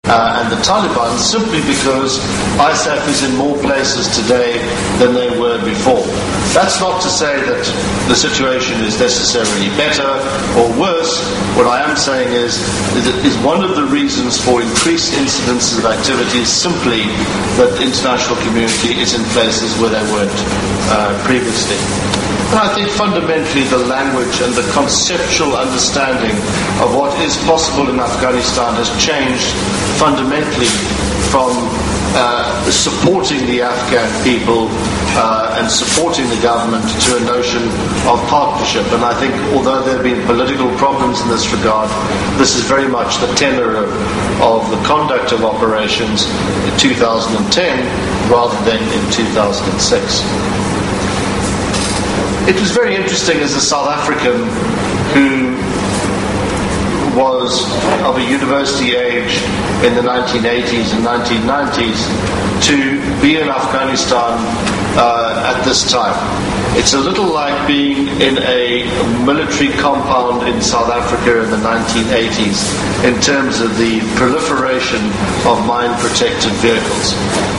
and the Taliban, simply because ISAF is in more places today than they were before. That's not to say that the situation is necessarily better or worse. What I am saying is one of the reasons for increased incidences of activity is simply that the international community is in places where they weren't previously. And I think fundamentally the language and the conceptual understanding of what is possible in Afghanistan has changed fundamentally from supporting the Afghan people and supporting the government to a notion of partnership. And I think although there have been political problems in this regard, this is very much the tenor of the conduct of operations in 2010 rather than in 2006. It was very interesting as a South African who was of a university age in the 1980s and 1990s to be in Afghanistan at this time. It's a little like being in a military compound in South Africa in the 1980s in terms of the proliferation of mine-protected vehicles.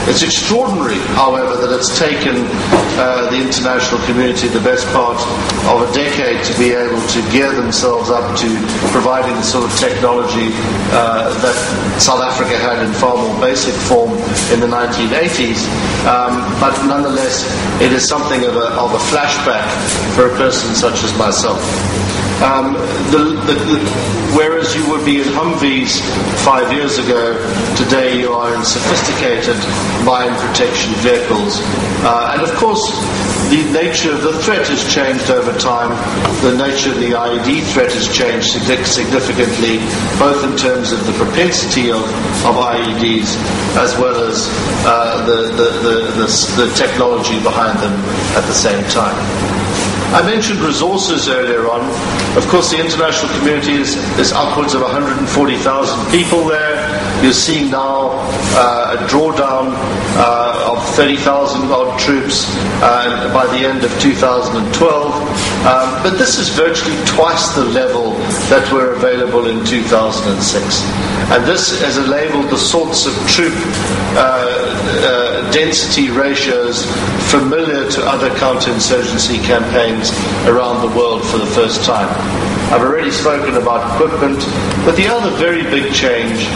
It's extraordinary, however, that it's taken the international community the best part of a decade to be able to gear themselves up to providing the sort of technology that South Africa had in far more basic form in the 1980s. But nonetheless, it is something of a flashback for a person such as myself. Whereas you would be in Humvees 5 years ago, today you are in sophisticated mine protection vehicles. And of course, the nature of the threat has changed over time. The nature of the IED threat has changed significantly, both in terms of the propensity of IEDs as well as the technology behind them at the same time. I mentioned resources earlier on. Of course, the international community is upwards of 140,000 people there. You're seeing now a drawdown of 30,000 odd troops by the end of 2012. But this is virtually twice the level that were available in 2006. And this has enabled the sorts of troop density ratios familiar to other counterinsurgency campaigns around the world for the first time. I've already spoken about equipment, but the other very big change,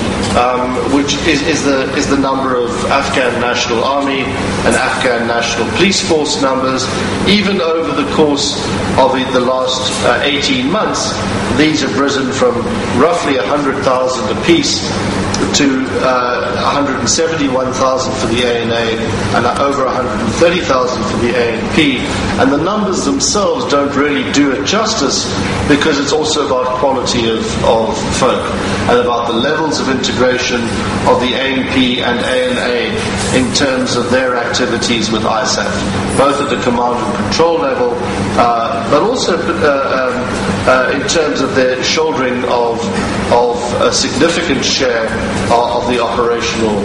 which is the number of Afghan National Army and Afghan National Police Force numbers. Even over the course of the last 18 months, these have risen from roughly 100,000 apiece to 171,000 for the ANA and over 130,000 for the ANP. And the numbers themselves don't really do it justice, because it's also about quality of folk and about the levels of integration of the ANP and ANA in terms of their activities with ISAF, both at the command and control level, but also in terms of their shouldering of a significant share of the operational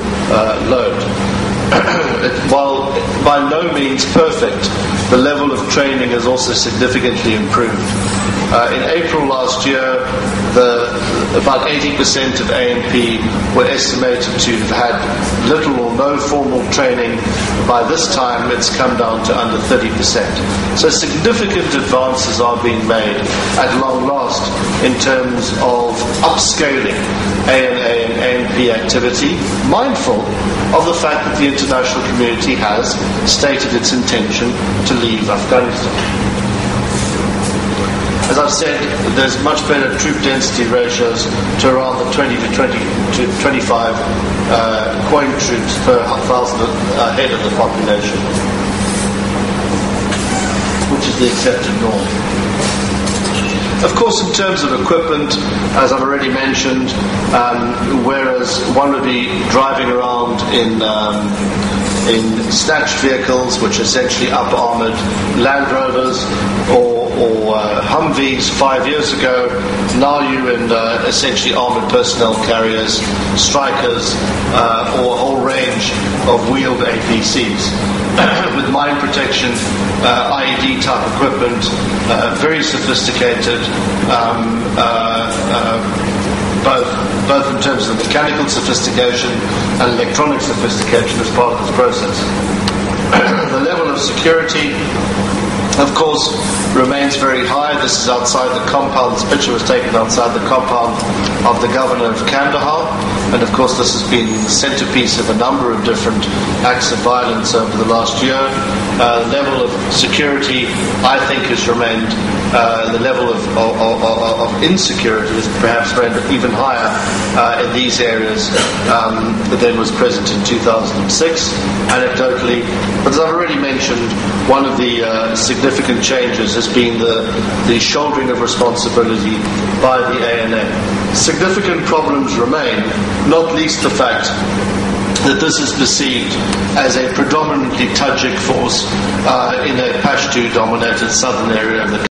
load. While by no means perfect, the level of training has also significantly improved. In April last year, about 80% of ANP were estimated to have had little or no formal training. By this time, it's come down to under 30%. So significant advances are being made at long last in terms of upscaling ANA and ANP activity, mindful of the fact that the international community has stated its intention to leave Afghanistan. As I've said, there's much better troop density ratios to around the 20 to 25 coin troops per 1,000 head of the population, which is the accepted norm. Of course, in terms of equipment, as I've already mentioned, whereas one would be driving around in snatched vehicles, which are essentially up-armoured Land Rovers or Humvees 5 years ago, now you're in essentially armoured personnel carriers, strikers, or a whole range of wheeled APCs. With mine protection, IED type equipment, very sophisticated, both both in terms of mechanical sophistication and electronic sophistication as part of this process. The level of security, of course, remains very high. This is outside the compound. This picture was taken outside the compound of the governor of Kandahar. And of course, this has been the centerpiece of a number of different acts of violence over the last year. The level of security, I think, has remained, the level of insecurity has perhaps remained even higher in these areas than was present in 2006, anecdotally. But as I've already mentioned, one of the significant changes has been the shouldering of responsibility by the ANA. Significant problems remain, not least the fact that this is perceived as a predominantly Tajik force in a Pashto-dominated southern area of the